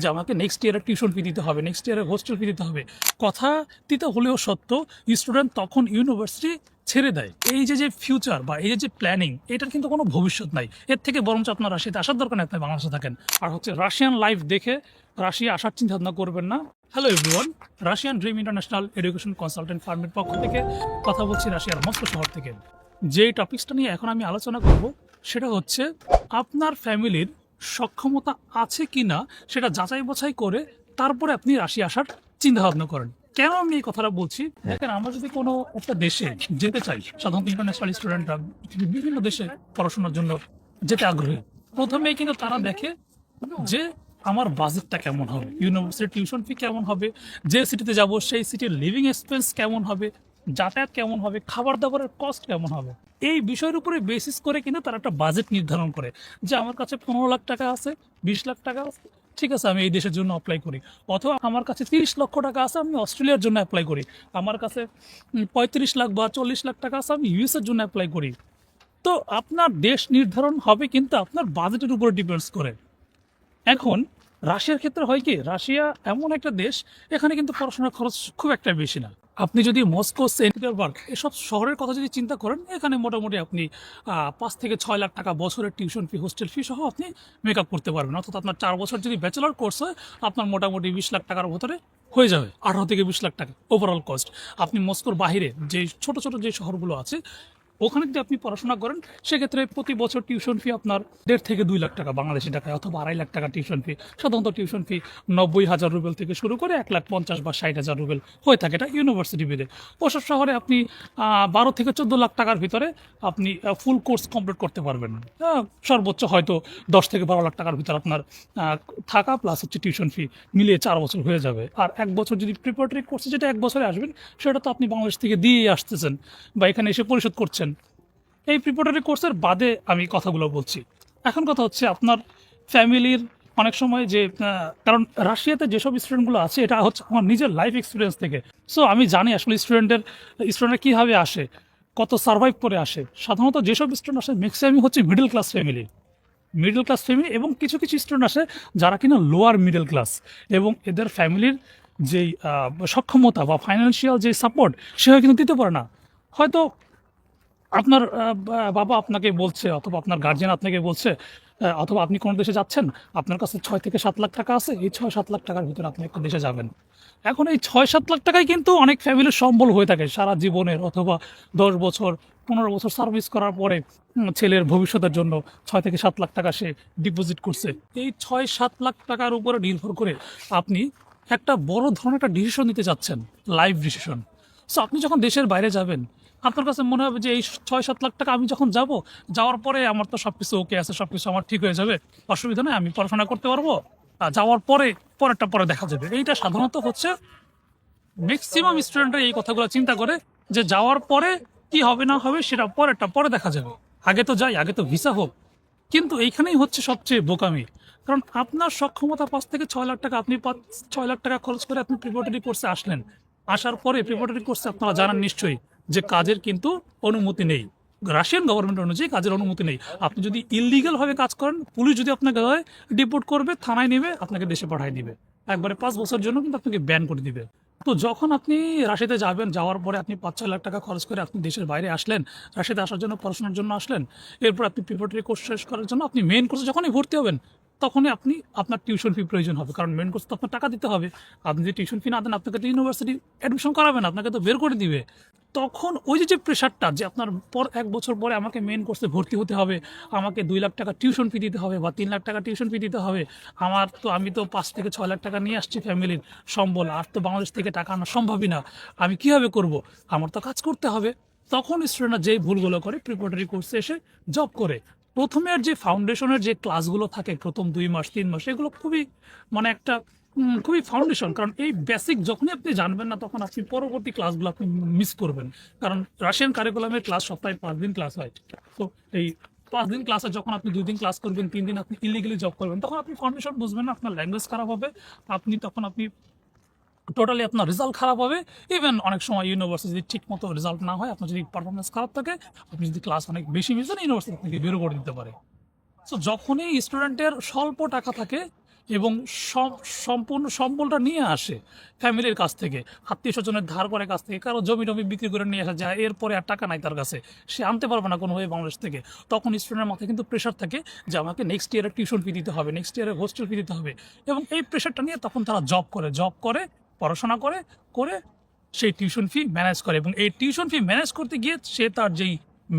যে আমাকে নেক্সট ইয়ারের টিউশন ফি দিতে হবে, নেক্সট ইয়ারের হোস্টেল ফি দিতে হবে। কথা দিতে হলেও সত্য, স্টুডেন্ট তখন ইউনিভার্সিটি ছেড়ে দেয়। এই যে ফিউচার বা এই যে প্ল্যানিং, এটার কিন্তু কোনো ভবিষ্যৎ নাই। এর থেকে বরঞ্চ আপনার রাশিয়াতে আসার দরকার নেই, আপনি বাংলাদেশে থাকেন। আর হচ্ছে রাশিয়ান লাইফ দেখে রাশিয়া আসার চিন্তা ভাবনা করবেন না। Hello everyone, Russian dream international education consultant ফার্মের পক্ষ থেকে কথা বলছি রাশিয়ার মস্কো শহর থেকে। যে টপিকসটা নিয়ে এখন আমি আলোচনা করব সেটা হচ্ছে আপনার ফ্যামিলির সক্ষমতা আছে কি না সেটা যাচাই বাছাই করে তারপরে আপনি রাশিয়া আসার চিন্তা ভাবনা করেন। কেন আমি এই কথাটা বলছি? দেখেন, আমরা যদি কোনো একটা দেশে যেতে চাই, সাধারণত ইন্টারন্যাশনাল স্টুডেন্টরা বিভিন্ন দেশে পড়াশোনার জন্য যেতে আগ্রহী। প্রথমেই কিন্তু তারা দেখে যে আমার বাজেটটা কেমন হবে, ইউনিভার্সিটির টিউশন ফি কেমন হবে, যে সিটিতে যাব সেই সিটির লিভিং এক্সপেন্স কেমন হবে, যাতায়াত কেমন হবে, খাবার দাবারের কস্ট কেমন হবে। এই বিষয়ের উপরে বেসিস করে কিন্তু তারা একটা বাজেট নির্ধারণ করে যে আমার কাছে 15 লাখ টাকা আছে, 20 লাখ টাকা আছে, ঠিক আছে আমি এই দেশের জন্য অ্যাপ্লাই করি। অথবা আমার কাছে 30 লক্ষ টাকা আছে, আমি অস্ট্রেলিয়ার জন্য অ্যাপ্লাই করি। আমার কাছে 35 লাখ বা 40 লাখ টাকা আছে, আমি ইউএসের জন্য অ্যাপ্লাই করি। তো আপনার দেশ নির্ধারণ হবে কিন্তু আপনার বাজেটের উপরে ডিপেন্ডস করে। এখন রাশিয়ার ক্ষেত্রে হয় কি, রাশিয়া এমন একটা দেশ, এখানে কিন্তু পড়াশোনার খরচ খুব একটা বেশি না। আপনি যদি মস্কো, সেন্ট পিটারবার্গ এসব শহরের কথা যদি চিন্তা করেন, এখানে মোটামুটি আপনি 5 থেকে 6 লাখ টাকা বছরের টিউশন ফি, হোস্টেল ফি সহ আপনি মেকআপ করতে পারবেন। অর্থাৎ আপনার 4 বছর যদি ব্যাচেলর কোর্স হয়, আপনার মোটামুটি 20 লাখ টাকার ভেতরে হয়ে যাবে। 18 থেকে 20 লাখ টাকা ওভারঅল কস্ট। আপনি মস্কোর বাইরে যে ছোট ছোট যে শহরগুলো আছে ওখানে যদি আপনি পড়াশোনা করেন, সেক্ষেত্রে প্রতি বছর টিউশন ফি আপনার 1.5 থেকে 2 লাখ টাকা বাংলাদেশি টাকায়, অথবা 2.5 লাখ টাকা টিউশন ফি। সাধারণত টিউশন ফি 90,000 রুবেল থেকে শুরু করে 1,50,000 বা 60,000 রুবেল হয়ে থাকে, এটা ইউনিভার্সিটি ভেদে। ওসব শহরে আপনি 12 থেকে 14 লাখ টাকার ভিতরে আপনি ফুল কোর্স কমপ্লিট করতে পারবেন। সর্বোচ্চ হয়তো 10 থেকে 12 লাখ টাকার ভিতরে আপনার থাকা প্লাস হচ্ছে টিউশন ফি মিলিয়ে 4 বছর হয়ে যাবে। আর 1 বছর যদি প্রিপারেটরি কোর্সে, যেটা 1 বছরে আসবেন, সেটা তো আপনি বাংলাদেশ থেকে দিয়েই আসতেছেন বা এখানে এসে পরিশোধ করছেন। এই প্রিপারেটরি কোর্সের বাদে আমি কথাগুলো বলছি। এখন কথা হচ্ছে আপনার ফ্যামিলির অনেক সময় যে কারণ রাশিয়াতে যেসব স্টুডেন্টগুলো আছে, এটা হচ্ছে আমার নিজের লাইফ এক্সপিরিয়েন্স থেকে। সো আমি জানি আসলে স্টুডেন্টরা কীভাবে আসে, কত সার্ভাইভ করে আসে। সাধারণত যেসব স্টুডেন্ট আসে ম্যাক্সিমামই হচ্ছে মিডল ক্লাস ফ্যামিলি, এবং কিছু কিছু স্টুডেন্ট আসে যারা কিনা লোয়ার মিডল ক্লাস, এবং এদের ফ্যামিলির যেই সক্ষমতা বা ফাইন্যান্সিয়াল যে সাপোর্ট সেটা কিন্তু দিতে পারে না। হয়তো আপনার বাবা আপনাকে বলছে, অথবা আপনার গার্জিয়ান আপনাকে বলছে, অথবা আপনি কোনো দেশে যাচ্ছেন, আপনার কাছে 6 থেকে 7 লাখ টাকা আছে, এই 6-7 লাখ টাকার ভিতরে আপনি একটা দেশে যাবেন। এখন এই 6-7 লাখ টাকাই কিন্তু অনেক ফ্যামিলির সম্বল হয়ে থাকে সারা জীবনের, অথবা 10 বছর 15 বছর সার্ভিস করার পরে ছেলের ভবিষ্যতের জন্য 6 থেকে 7 লাখ টাকা সে ডিপোজিট করছে। এই 6-7 লাখ টাকার উপরে নির্ভর করে আপনি একটা বড় ধরনের একটা ডিসিশন নিতে চাচ্ছেন, লাইফ ডিসিশন। সো আপনি যখন দেশের বাইরে যাবেন, আপনার কাছে মনে হবে যে এই 6-7 লাখ টাকা আমি যখন যাওয়ার পরে আমার তো সব কিছু ওকে আছে, সব কিছু আমার ঠিক হয়ে যাবে, অসুবিধা নেই, আমি পড়াশোনা করতে পারবো, আর যাওয়ার পরে পরেরটা পরে দেখা যাবে। এইটা সাধারণত হচ্ছে ম্যাক্সিমাম স্টুডেন্টরা এই কথাগুলো চিন্তা করে, যে যাওয়ার পরে কি হবে না হবে সেটা পরেরটা পরে দেখা যাবে, আগে তো যাই, আগে তো ভিসা হোক। কিন্তু এইখানেই হচ্ছে সবচেয়ে বোকামি। কারণ আপনার সক্ষমতা 5 থেকে 6 লাখ টাকা, আপনি 6 লাখ টাকা খরচ করে আপনি প্রিপারেটরি কোর্সে আসলেন। আসার পরে প্রিপারেটরি কোর্সে আপনারা জানান নিশ্চয়ই যে কাজের কিন্তু অনুমতি নেই, রাশিয়ান গভর্নমেন্ট অনুযায়ী কাজের অনুমতি নেই। আপনি যদি ইললিগাল ভাবে কাজ করেন, পুলিশ যদি আপনাকে ধরে ডিপোর্ট করবে, থানায় নেবে, আপনাকে দেশে পাঠিয়ে দিবে, একবারে 5 বছর জন্য কিন্তু আপনাকে ব্যান করে দিবে। তো যখন আপনি রাশিয়াতে যাবেন, যাওয়ার পরে আপনি 5-6 লাখ টাকা খরচ করে আপনি দেশের বাইরে আসলেন, রাশিয়াতে আসার জন্য, পড়াশোনার জন্য আসলেন। এরপর আপনি প্রিপারেটরি কোর্স শেষ করার জন্য আপনি মেইন কোর্সে যখনই ভর্তি হবেন, তখনই আপনার টিউশন ফি প্রয়োজন হবে, কারণ মেইন কোর্স তো আপনার টাকা দিতে হবে। আপনি যদি টিউশন ফি না দেন, আপনাকে তো ইউনিভার্সিটি অ্যাডমিশন করাবেন, আপনাকে তো বের করে দিবে। তখন ওই যে প্রেশারটা, যে আপনার 1 বছর পরে আমাকে মেইন কোর্সে ভর্তি হতে হবে, আমাকে 2 লাখ টাকা টিউশন ফি দিতে হবে বা 3 লাখ টাকা টিউশন ফি দিতে হবে। আমি তো 5 থেকে 6 লাখ টাকা নিয়ে আসছি ফ্যামিলির সম্বল, আর তো বাংলাদেশ থেকে টাকা আনা সম্ভবই না, আমি কিভাবে করব? আমার তো কাজ করতে হবে। তখন স্টুডেন্টরা যেই ভুলগুলো করে, প্রিপারেটরি কোর্সে এসে জব করে। প্রথমের যে ফাউন্ডেশনের যে ক্লাসগুলো থাকে, প্রথম 2 মাস 3 মাস, এগুলো খুবই মানে একটা খুবই ফাউন্ডেশন। কারণ এই বেসিক যখনই আপনি জানবেন না, তখন আপনি পরবর্তী ক্লাসগুলো আপনি মিস করবেন। কারণ রাশিয়ান কারিকুলামের ক্লাস সপ্তাহে 5 দিন ক্লাস হয়। তো এই 5 দিন ক্লাসে যখন আপনি 2 দিন ক্লাস করবেন, 3 দিন আপনি ইলিগালি জব করবেন, তখন আপনি ফাউন্ডেশন বুঝবেন না, আপনার ল্যাঙ্গুয়েজ খারাপ হবে, আপনি টোটালি আপনার রেজাল্ট খারাপ হবে। ইভেন অনেক সময় ইউনিভার্সিটি যদি ঠিক মতো রেজাল্ট না হয়, আপনার যদি পারফরমেন্স খারাপ থাকে, আপনি যদি ক্লাস অনেক বেশি মিস দেন, ইউনিভার্সিটি আপনাকে বেরো করে দিতে পারে। সো যখনই স্টুডেন্টের স্বল্প টাকা থাকে, এবং সম্পূর্ণ সম্বলটা নিয়ে আসে ফ্যামিলির কাছ থেকে, আত্মীয় স্বজনের ধার করে কাছ থেকে, কারো জমি টমি বিক্রি করে নিয়ে আসা যায়, এরপরে আর টাকা নাই তার কাছে, সে আনতে পারবে না কোনোভাবে বাংলাদেশ থেকে। তখন স্টুডেন্টের মাথায় কিন্তু প্রেশার থাকে যে আমাকে নেক্সট ইয়ারে টিউশন ফি দিতে হবে, নেক্সট ইয়ারে হোস্টেল ফি দিতে হবে, এবং এই প্রেশারটা নিয়ে তখন তারা জব করে পড়াশোনা করে সেই টিউশন ফি ম্যানেজ করে। এবং এই টিউশন ফি ম্যানেজ করতে গিয়ে সে তার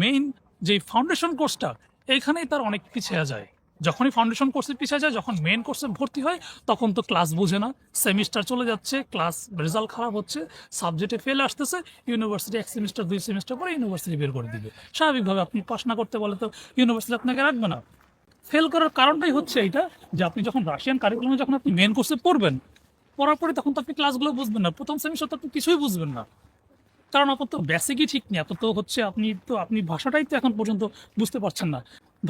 মেইন যেই ফাউন্ডেশন কোর্সটা, এইখানেই তার অনেক পিছিয়ে যায়। যখনই ফাউন্ডেশন কোর্সে পিছিয়ে যায়, যখন মেন কোর্সে ভর্তি হয়, তখন তো ক্লাস বুঝে না, সেমিস্টার চলে যাচ্ছে, ক্লাস রেজাল্ট খারাপ হচ্ছে, সাবজেক্টে ফেল আসতেছে, ইউনিভার্সিটি 1 সেমিস্টার 2 সেমিস্টার পরে ইউনিভার্সিটি বের করে দিবে। স্বাভাবিকভাবে আপনি পাস না করতে বলে তো ইউনিভার্সিটি আপনাকে রাখবে না। ফেল করার কারণটাই হচ্ছে এইটা, যে আপনি যখন রাশিয়ান কারিকুলামে যখন আপনি মেন কোর্সে পড়ার পরে তখন তো আপনি ক্লাসগুলো বুঝবেন না, প্রথম সেমিস্টার তো আপনি কিছুই বুঝবেন না, কারণ আপনার তো বেসিকই ঠিক নেই। আপনার তো হচ্ছে আপনি ভাষাটাই তো এখন পর্যন্ত বুঝতে পারছেন না।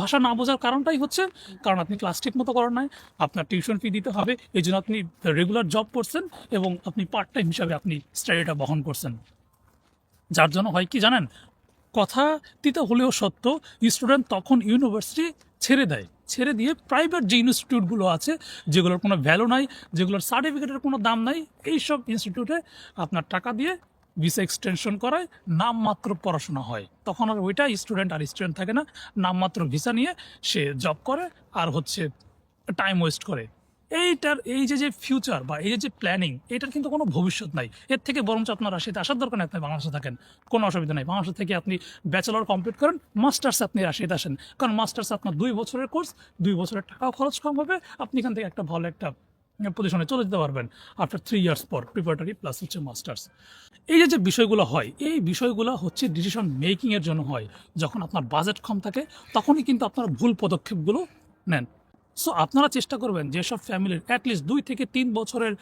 ভাষা না বোঝার কারণটাই হচ্ছে কারণ আপনি ক্লাস ঠিক মতো করেন নাই, আপনার টিউশন ফি দিতে হবে, এই জন্য আপনি রেগুলার জব করছেন এবং আপনি পার্ট টাইম হিসাবে আপনি স্টাডিটা বহন করছেন। যার জন্য হয় কি জানেন, কথা তিতা হলেও সত্য, স্টুডেন্ট তখন ইউনিভার্সিটি ছেড়ে দিয়ে প্রাইভেট যে ইনস্টিটিউটগুলো আছে, যেগুলোর কোনো ভ্যালু নাই, যেগুলোর সার্টিফিকেটের কোনো দাম নাই, এইসব ইনস্টিটিউটে আপনার টাকা দিয়ে ভিসা এক্সটেনশন করায়, নামমাত্র পড়াশোনা হয়। তখন আর ওইটা স্টুডেন্ট থাকে না, নামমাত্র ভিসা নিয়ে সে জব করে আর হচ্ছে টাইম ওয়েস্ট করে। এই যে ফিউচার বা এই যে প্ল্যানিং, এটার কিন্তু কোনো ভবিষ্যৎ নাই। এর থেকে বরঞ্চ আপনার রাশিয়াতে আসার দরকার নেই, আপনি বাংলাদেশে থাকেন, কোনো অসুবিধা নেই। বাংলাদেশ থেকে আপনি ব্যাচেলর কমপ্লিট করেন, মাস্টার্সে আপনি রাশিয়াতে আসেন, কারণ মাস্টার্স আপনার 2 বছরের কোর্স, 2 বছরের টাকাও খরচ কম হবে, আপনি এখান থেকে একটা ভালো একটা পজিশনে চলে যেতে পারবেন আফটার 3 ইয়ার্স পর, প্রিপারেটরি প্লাস হচ্ছে মাস্টার্স। এই যে বিষয়গুলো হয়, এই বিষয়গুলো হচ্ছে ডিসিশন মেকিংয়ের জন্য হয়। যখন আপনার বাজেট কম থাকে, তখনই কিন্তু আপনারা ভুল পদক্ষেপগুলো নেন। সো আপনারা চেষ্টা করবেন যেসব ফ্যামিলির অ্যাটলিস্ট 2 থেকে 3 বছরের,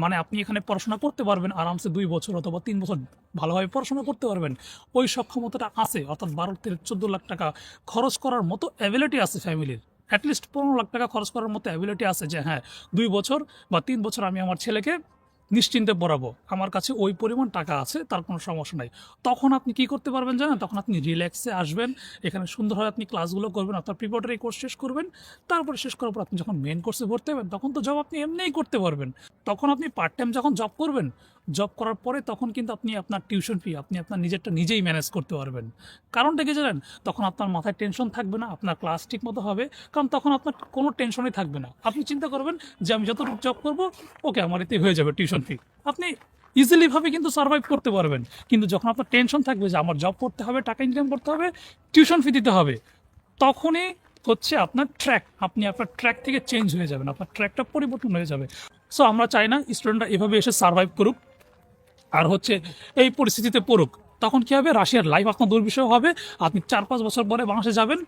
মানে আপনি এখানে পড়াশোনা করতে পারবেন আরামসে, 2 বছর অথবা 3 বছর ভালোভাবে পড়াশোনা করতে পারবেন, ওই সক্ষমতাটা আছে, অর্থাৎ 12 থেকে 14 লাখ টাকা খরচ করার মতো অ্যাবিলিটি আছে ফ্যামিলির, অ্যাটলিস্ট 15 লাখ টাকা খরচ করার মতো অ্যাবিলিটি আছে, যে হ্যাঁ 2 বছর বা 3 বছর আমি আমার ছেলেকে নিশ্চিন্তে পড়াবো, আমার কাছে ওই পরিমাণ টাকা আছে, তার কোনো সমস্যা নাই। তখন আপনি কি করতে পারবেন জানেন, তখন আপনি রিল্যাক্সে আসবেন, এখানে সুন্দরভাবে আপনি ক্লাসগুলো করবেন, আপনার প্রিপারেটরি কোর্স শেষ করবেন, তারপরে শেষ করার পর আপনি যখন মেন কোর্সে ভর্তি হবেন, তখন তো জব আপনি এমনিই করতে পারবেন। তখন আপনি পার্ট টাইম যখন জব করবেন, জব করার পরে তখন কিন্তু আপনি আপনার টিউশন ফি আপনি আপনার নিজেরটা নিজেই ম্যানেজ করতে পারবেন। কারণটা কি জানেন, তখন আপনার মাথায় টেনশন থাকবে না, আপনার ক্লাস ঠিক মতো হবে, কারণ তখন আপনার কোনো টেনশনই থাকবে না। আপনি চিন্তা করবেন যে আমি যতটুকু জব করবো, ওকে আমার এতে হয়ে যাবে টিউশন ফি, আপনি ইজিলিভাবে কিন্তু সার্ভাইভ করতে পারবেন। কিন্তু যখন আপনার টেনশন থাকবে যে আমার জব করতে হবে, টাকা ইনকাম করতে হবে, টিউশন ফি দিতে হবে, তখনই হচ্ছে আপনার আপনার ট্র্যাক থেকে চেঞ্জ হয়ে যাবেন, আপনার ট্র্যাকটা পরিবর্তন হয়ে যাবে। সো আমরা চাই না স্টুডেন্টরা এভাবে এসে সার্ভাইভ করুক আর হচ্ছে এই পরিস্থিতিতে পড়ুক। তখন কী হবে, রাশিয়ার লাইফ আপনার দুর্বিষহ হবে। আপনি 4-5 বছর পরে বাংলাদেশে যাবেন,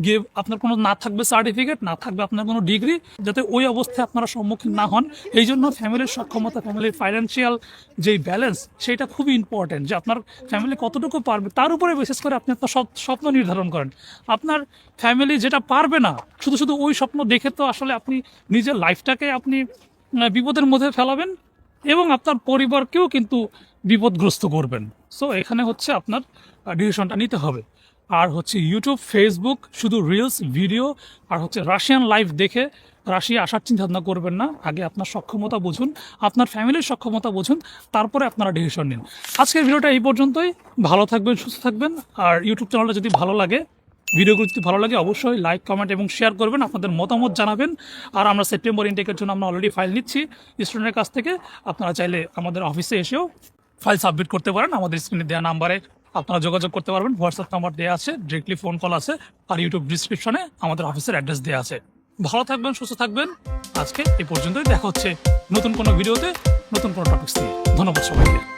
গিয়ে আপনার কোনো না থাকবে সার্টিফিকেট, না থাকবে আপনার কোনো ডিগ্রি, যাতে ওই অবস্থায় আপনারা সম্মুখীন না হন। এই জন্য ফ্যামিলির সক্ষমতা, ফ্যামিলির ফাইন্যান্সিয়াল যেই ব্যালেন্স, সেইটা খুবই ইম্পর্টেন্ট, যে আপনার ফ্যামিলি কতটুকু পারবে তার উপরে বিশেষ করে আপনি আপনার স্বপ্ন নির্ধারণ করেন। আপনার ফ্যামিলি যেটা পারবে না, শুধু ওই স্বপ্ন দেখে তো আসলে আপনি নিজের লাইফটাকে আপনি বিপদের মধ্যে ফেলাবেন এবং আপনার পরিবারকেও কিন্তু বিপদগ্রস্ত করবেন। সো এখানে হচ্ছে আপনার ডিসিশনটা নিতে হবে। আর হচ্ছে ইউটিউব, ফেসবুক, শুধু রিলস ভিডিও আর হচ্ছে রাশিয়ান লাইফ দেখে রাশিয়া আসার চিন্তা ভাবনা করবেন না। আগে আপনার সক্ষমতা বুঝুন, আপনার ফ্যামিলির সক্ষমতা বুঝুন, তারপরে আপনারা ডিসিশন নিন। আজকের ভিডিওটা এই পর্যন্তই। ভালো থাকবেন, সুস্থ থাকবেন। আর ইউটিউব চ্যানেলটা যদি ভালো লাগে, ভিডিওগুলো যদি ভালো লাগে, অবশ্যই লাইক, কমেন্ট এবং শেয়ার করবেন, আপনাদের মতামত জানাবেন। আর আমরা সেপ্টেম্বর ইনটেকের জন্য আমরা অলরেডি ফাইল নিচ্ছি স্টুডেন্টের কাছ থেকে। আপনারা চাইলে আমাদের অফিসে এসেও ফাইল সাবমিট করতে পারেন। আমাদের স্ক্রিনে দেওয়া নাম্বারে আপনারা যোগাযোগ করতে পারবেন, হোয়াটসঅ্যাপ নাম্বার দেওয়া আছে, ডিরেক্টলি ফোন কল আছে, আর ইউটিউব ডিসক্রিপশনে আমাদের অফিসের অ্যাড্রেস দেওয়া আছে। ভালো থাকবেন, সুস্থ থাকবেন। আজকে এই পর্যন্তই, দেখা হচ্ছে নতুন কোনো ভিডিওতে, নতুন কোনো টপিকস নিয়ে। ধন্যবাদ সবাইকে।